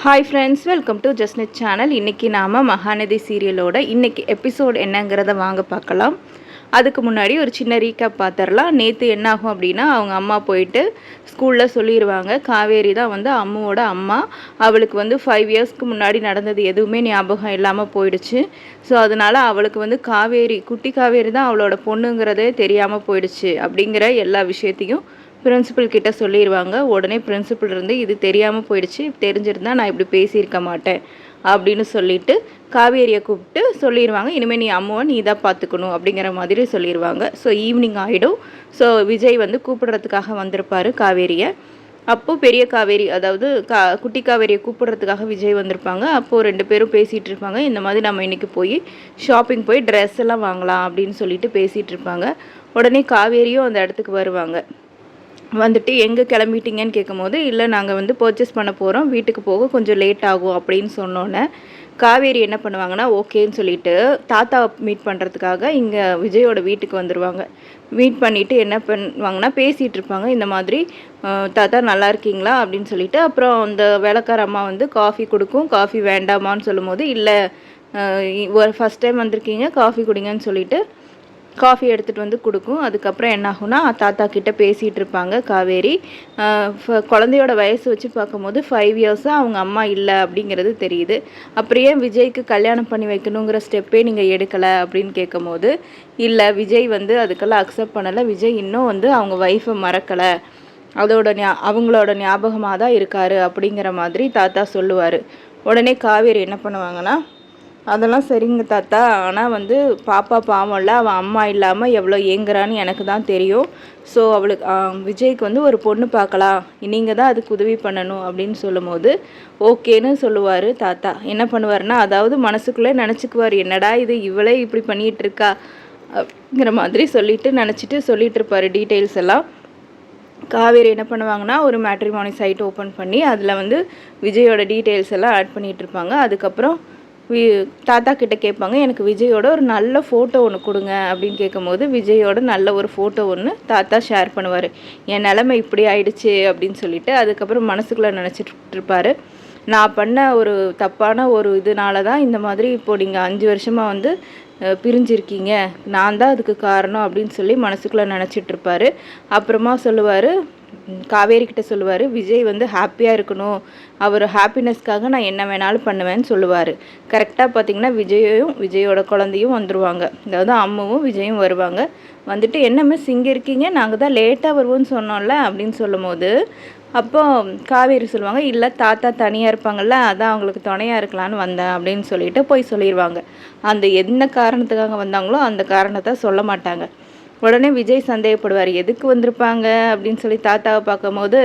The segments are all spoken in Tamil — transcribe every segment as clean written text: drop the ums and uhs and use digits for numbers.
ஹாய் ஃப்ரெண்ட்ஸ், வெல்கம் டு ஜஸ்னிட் சேனல். இன்றைக்கி நாம் மகாநதி சீரியலோட இன்றைக்கி எபிசோட் என்னங்கிறத வாங்க பார்க்கலாம். அதுக்கு முன்னாடி ஒரு சின்ன ரீகேப் பார்த்துடலாம். நேற்று என்னாகும் அப்படின்னா, அவங்க அம்மா போயிட்டு ஸ்கூலில் சொல்லிடுவாங்க, காவேரி தான் வந்து அம்முவோட அம்மா. அவளுக்கு வந்து 5 இயர்ஸ்க்கு முன்னாடி நடந்தது எதுவுமே ஞாபகம் இல்லாமல் போயிடுச்சு. ஸோ அதனால் அவளுக்கு வந்து குட்டி காவேரி தான் அவளோட பொண்ணுங்கிறதே தெரியாமல் போயிடுச்சு அப்படிங்கிற எல்லா விஷயத்தையும் பிரின்சிபல் கிட்ட சொல்லிடுவாங்க. உடனே பிரின்சிபல் இருந்து இது தெரியாமல் போயிடுச்சு, தெரிஞ்சிருந்தா நான் இப்படி பேசியிருக்க மாட்டேன் அப்படின்னு சொல்லிட்டு காவேரியை கூப்பிட்டு சொல்லிடுவாங்க, இனிமேல் நீ அம்மாவை நீ தான் பார்த்துக்கணும் அப்படிங்கிற மாதிரி சொல்லிடுவாங்க. ஸோ ஈவினிங் ஆகிடும். ஸோ விஜய் வந்து கூப்பிடுறதுக்காக வந்திருப்பார் காவேரியை. அப்போது பெரிய காவேரி, அதாவது குட்டி காவேரியை கூப்பிடுறதுக்காக விஜய் வந்திருப்பாங்க. அப்போது 2 பேரும் பேசிகிட்டு இருப்பாங்க. இந்த மாதிரி நம்ம இன்றைக்கி போய் ஷாப்பிங் போய் ட்ரெஸ் எல்லாம் வாங்கலாம் அப்படின்னு சொல்லிட்டு பேசிகிட்டு இருப்பாங்க. உடனே காவேரியும் அந்த இடத்துக்கு வருவாங்க. வந்துட்டு எங்கே கிளம்பிட்டீங்கன்னு கேட்கும்போது, இல்லை நாங்கள் வந்து பர்ச்சேஸ் பண்ண போகிறோம், வீட்டுக்கு போக கொஞ்சம் லேட் ஆகும் அப்படின்னு சொன்னோன்னே காவேரி என்ன பண்ணுவாங்கன்னா ஓகேன்னு சொல்லிட்டு தாத்தா மீட் பண்ணுறதுக்காக இங்கே விஜயோட வீட்டுக்கு வந்துடுவாங்க. மீட் பண்ணிவிட்டு என்ன பண்ணுவாங்கன்னா பேசிகிட்டு இருப்பாங்க. இந்த மாதிரி தாத்தா நல்லா இருக்கீங்களா அப்படின்னு சொல்லிட்டு. அப்புறம் அந்த வேலைக்கார அம்மா வந்து காஃபி கொடுக்கும். காஃபி வேண்டாமான்னு சொல்லும்போது, இல்லை ஃபஸ்ட் டைம் வந்திருக்கீங்க, காஃபி குடிங்கன்னு சொல்லிட்டு காஃபி எடுத்துகிட்டு வந்து கொடுக்கும். அதுக்கப்புறம் என்ன ஆகும்னா, தாத்தா கிட்டே பேசிகிட்டு இருப்பாங்க காவேரி. குழந்தையோட வயசு வச்சு பார்க்கும்போது 5 இயர்ஸாக அவங்க அம்மா இல்லை அப்படிங்கிறது தெரியுது. அப்படியே விஜய்க்கு கல்யாணம் பண்ணி வைக்கணுங்கிற ஸ்டெப்பே நீங்கள் எடுக்கலை அப்படின்னு கேட்கும்போது, இல்லை விஜய் வந்து அதுக்கெல்லாம் அக்செப்ட் பண்ணலை, விஜய் இன்னும் வந்து அவங்க ஒய்ஃபை மறக்கலை, அவங்களோட ஞாபகமாக தான் இருக்காரு அப்படிங்கிற மாதிரி தாத்தா சொல்லுவார். உடனே காவேரி என்ன பண்ணுவாங்கன்னா, அதெல்லாம் சரிங்க தாத்தா, ஆனால் வந்து பாப்பா பாவம்ல, அவன் அம்மா இல்லாமல் எவ்வளோ ஏங்குறான்னு எனக்கு தான் தெரியும். ஸோ அவளுக்கு விஜய்க்கு வந்து ஒரு பொண்ணு பார்க்கலாம், நீங்கள் தான் அதுக்கு உதவி பண்ணணும் அப்படின்னு சொல்லும்போது ஓகேன்னு சொல்லுவார் தாத்தா. என்ன பண்ணுவார்னா, அதாவது மனசுக்குள்ளே நினச்சிக்குவார், என்னடா இது இவளே இப்படி பண்ணிகிட்டு இருக்கா அப்படிங்கிற மாதிரி சொல்லிட்டு இருப்பார் டீட்டெயில்ஸ் எல்லாம். காவேரி என்ன பண்ணுவாங்கன்னா, ஒரு மேட்ரிமோனி சைட் ஓப்பன் பண்ணி அதில் வந்து விஜயோட டீட்டெயில்ஸ் எல்லாம் ஆட் பண்ணிகிட்டு இருப்பாங்க. அதுக்கப்புறம் தாத்தா கிட்டே கேட்பாங்க, எனக்கு விஜயோட ஒரு நல்ல ஃபோட்டோ ஒன்று கொடுங்க அப்படின்னு கேட்கும்போது, விஜயோட நல்ல ஒரு ஃபோட்டோ ஒன்று தாத்தா ஷேர் பண்ணுவார். என் நிலைமை இப்படி ஆயிடுச்சு அப்படின்னு சொல்லிட்டு. அதுக்கப்புறம் மனசுக்குள்ளே நினச்சிட்டு இருப்பார், நான் பண்ண ஒரு தப்பான ஒரு இதனால தான் இந்த மாதிரி இப்போது நீங்கள் 5 வருஷமாக வந்து பிரிஞ்சிருக்கீங்க, நான் தான் அதுக்கு காரணம் அப்படின்னு சொல்லி மனசுக்குள்ளே நினச்சிட்ருப்பார். அப்புறமா சொல்லுவார், காவேரி கிட்ட சொல்லுவார், விஜய் வந்து ஹாப்பியாக இருக்கணும், அவர் ஹாப்பினஸ்க்காக நான் என்ன வேணாலும் பண்ணுவேன்னு சொல்லுவார். கரெக்டாக பார்த்திங்கன்னா விஜயோட குழந்தையும் வந்துடுவாங்க. அதாவது அம்மாவும் விஜயும் வருவாங்க. வந்துட்டு என்ன மிஸ் இங்கே இருக்கீங்க, நாங்கள் தான் லேட்டாக வருவோம்னு சொன்னோம்ல அப்படின்னு சொல்லும்போது, அப்போ காவேரி சொல்லுவாங்க, இல்லை தாத்தா தனியாக இருப்பாங்கள்ல, அதான் அவங்களுக்கு துணையாக இருக்கலான்னு வந்தேன் அப்படின்னு சொல்லிட்டு போய் சொல்லிடுவாங்க. அந்த என்ன காரணத்துக்காக வந்தாங்களோ அந்த காரணத்தை சொல்ல மாட்டாங்க. உடனே விஜய் சந்தேகப்படுவார், எதுக்கு வந்திருப்பாங்க அப்படின்னு சொல்லி தாத்தாவை பார்க்கும்போது,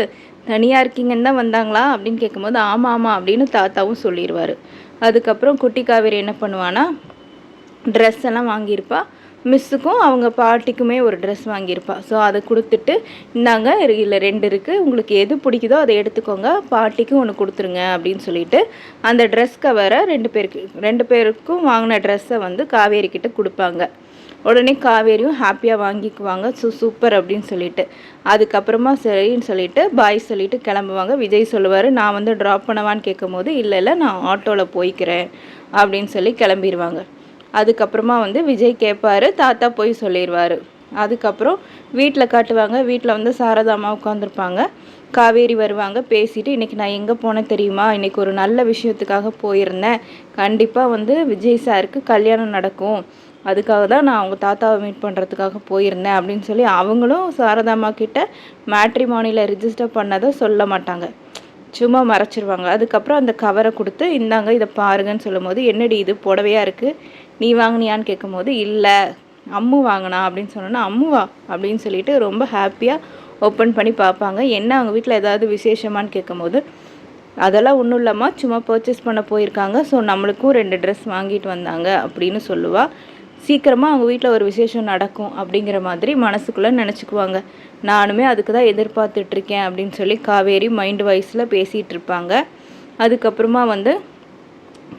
தனியாக இருக்கீங்கன்னு தான் வந்தாங்களா அப்படின்னு கேட்கும்போது, ஆமாம் அப்படின்னு தாத்தாவும் சொல்லிடுவார். அதுக்கப்புறம் குட்டி காவேரி என்ன பண்ணுவான்னா, ட்ரெஸ் எல்லாம் வாங்கியிருப்பா. மிஸ்ஸுக்கும் அவங்க பாட்டிக்குமே ஒரு ட்ரெஸ் வாங்கியிருப்பா. ஸோ அதை கொடுத்துட்டு, இந்தாங்க இல்லை 2 இருக்குது, உங்களுக்கு எது பிடிக்குதோ அதை எடுத்துக்கோங்க, பாட்டிக்கும் ஒன்று கொடுத்துருங்க அப்படின்னு சொல்லிட்டு அந்த ட்ரெஸ் கவரை 2 பேருக்கும் வாங்கின ட்ரெஸ்ஸை வந்து காவேரி கிட்ட கொடுப்பாங்க. உடனே காவேரியும் ஹாப்பியாக வாங்கிக்குவாங்க. சூப்பர் அப்படின்னு சொல்லிட்டு. அதுக்கப்புறமா சரின்னு சொல்லிட்டு பாய் சொல்லிட்டு கிளம்புவாங்க. விஜய் சொல்லுவார், நான் வந்து ட்ராப் பண்ணவான்னு கேட்கும்போது, இல்லை நான் ஆட்டோவில் போய்க்கிறேன் அப்படின்னு சொல்லி கிளம்பிடுவாங்க. அதுக்கப்புறமா வந்து விஜய் கேட்பார், தாத்தா போய் சொல்லிடுவார். அதுக்கப்புறம் வீட்டில் காட்டுவாங்க. வீட்டில் வந்து சாரதாம்மா உட்காந்துருப்பாங்க. காவேரி வருவாங்க. பேசிட்டு, இன்றைக்கி நான் எங்கே போனேன் தெரியுமா, இன்றைக்கி ஒரு நல்ல விஷயத்துக்காக போயிருந்தேன், கண்டிப்பாக வந்து விஜய் சாருக்கு கல்யாணம் நடக்கும், அதுக்காக தான் நான் அவங்க தாத்தாவை மீட் பண்ணுறதுக்காக போயிருந்தேன் அப்படின்னு சொல்லி அவங்களும் சாரதாம்மா கிட்ட மேட்ரிமோனியில் ரிஜிஸ்டர் பண்ணதை சொல்ல மாட்டாங்க, சும்மா மறைச்சிருவாங்க. அதுக்கப்புறம் அந்த கவரை கொடுத்து, இந்தாங்க இதை பாருங்கன்னு சொல்லும்போது, என்னடி இது புடவையாக இருக்குது, நீ வாங்கினியான்னு கேட்கும்போது, இல்லை அம்மு வாங்கினா அப்படின்னு சொன்னோன்னா, அம்முவா அப்படின்னு சொல்லிட்டு ரொம்ப ஹாப்பியாக ஓப்பன் பண்ணி பார்ப்பாங்க. என்ன அவங்க வீட்டில் ஏதாவது விசேஷமானு கேட்கும்போது, அதெல்லாம் ஒன்றும் இல்லைம்மா, சும்மா பர்ச்சேஸ் பண்ண போயிருக்காங்க, ஸோ நம்மளுக்கும் 2 ட்ரெஸ் வாங்கிட்டு வந்தாங்க அப்படின்னு சொல்லுவாள். சீக்கிரமாக அவங்க வீட்டில் ஒரு விசேஷம் நடக்கும் அப்படிங்கிற மாதிரி மனசுக்குள்ளே நினச்சிக்குவாங்க. நானுமே அதுக்கு தான் எதிர்பார்த்துட்ருக்கேன் அப்படின்னு சொல்லி காவேரி மைண்ட் வைஸில் பேசிகிட்டு இருப்பாங்க. அதுக்கப்புறமா வந்து,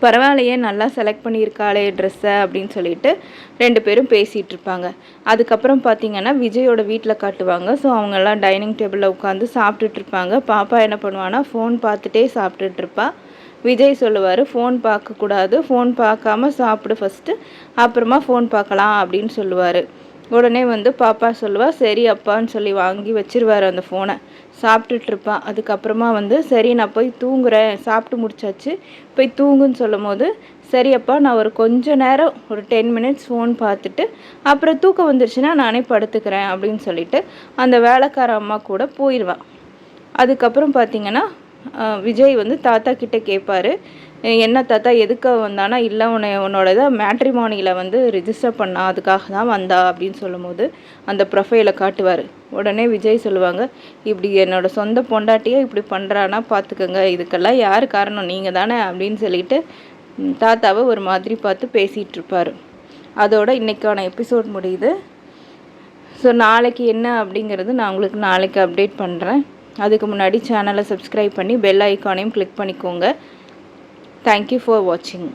பரவாயில்லையே நல்லா செலக்ட் பண்ணியிருக்காளே ட்ரெஸ்ஸை அப்படின்னு சொல்லிட்டு 2 பேரும் பேசிகிட்டு இருப்பாங்க. அதுக்கப்புறம் பார்த்திங்கன்னா விஜயோட வீட்டில் காட்டுவாங்க. ஸோ அவங்கெல்லாம் டைனிங் டேபிளில் உட்காந்து சாப்பிட்டுட்ருப்பாங்க. பாப்பா என்ன பண்ணுவான்னா ஃபோன் பார்த்துட்டே சாப்பிட்டுட்ருப்பா. விஜய் சொல்லுவார், ஃபோன் பார்க்கக்கூடாது, ஃபோன் பார்க்காம சாப்பிடு ஃபஸ்ட்டு, அப்புறமா ஃபோன் பார்க்கலாம் அப்படின்னு சொல்லுவார். உடனே வந்து பாப்பா சொல்லுவா, சரி அப்பான்னு சொல்லி வாங்கி வச்சிருவார் அந்த ஃபோனை. சாப்பிட்டுட்ருப்பான். அதுக்கப்புறமா வந்து சரி நான் போய் தூங்குறேன், சாப்பிட்டு முடிச்சாச்சு, போய் தூங்குன்னு சொல்லும் போது, சரி அப்பா நான் ஒரு கொஞ்ச நேரம் ஒரு 10 மினிட்ஸ் ஃபோன் பார்த்துட்டு அப்புறம் தூக்கம் வந்துருச்சுன்னா நானே படுத்துக்கிறேன் அப்படின்னு சொல்லிட்டு அந்த வேலைக்கார அம்மா கூட போயிடுவான். அதுக்கப்புறம் பார்த்தீங்கன்னா விஜய் வந்து தாத்தா கிட்டே கேட்பாரு, என்ன தாத்தா எதுக்கு வந்தானா, இல்லை உன்னோட இதை மேட்ரிமோனியில் வந்து ரிஜிஸ்டர் பண்ணா, அதுக்காக தான் வந்தா அப்படின்னு சொல்லும்போது அந்த ப்ரொஃபைலை காட்டுவார். உடனே விஜய் சொல்லுவாங்க, இப்படி என்னோட சொந்த பொண்டாட்டியே இப்படி பண்ணுறான்னா பார்த்துக்கோங்க, இதுக்கெல்லாம் யார் காரணம், நீங்கள் தானே அப்படின்னு சொல்லிட்டு தாத்தாவை ஒரு மாதிரி பார்த்து பேசிகிட்டு இருப்பார். அதோட இன்றைக்கான எபிசோட் முடியுது. ஸோ நாளைக்கு என்ன அப்படிங்கிறது நான் உங்களுக்கு நாளைக்கு அப்டேட் பண்ணுறேன். அதுக்கு முன்னாடி சேனலை சப்ஸ்கிரைப் பண்ணி பெல் ஐக்கானையும் கிளிக் பண்ணிக்கோங்க. தேங்க்யூ ஃபார் வாட்சிங்.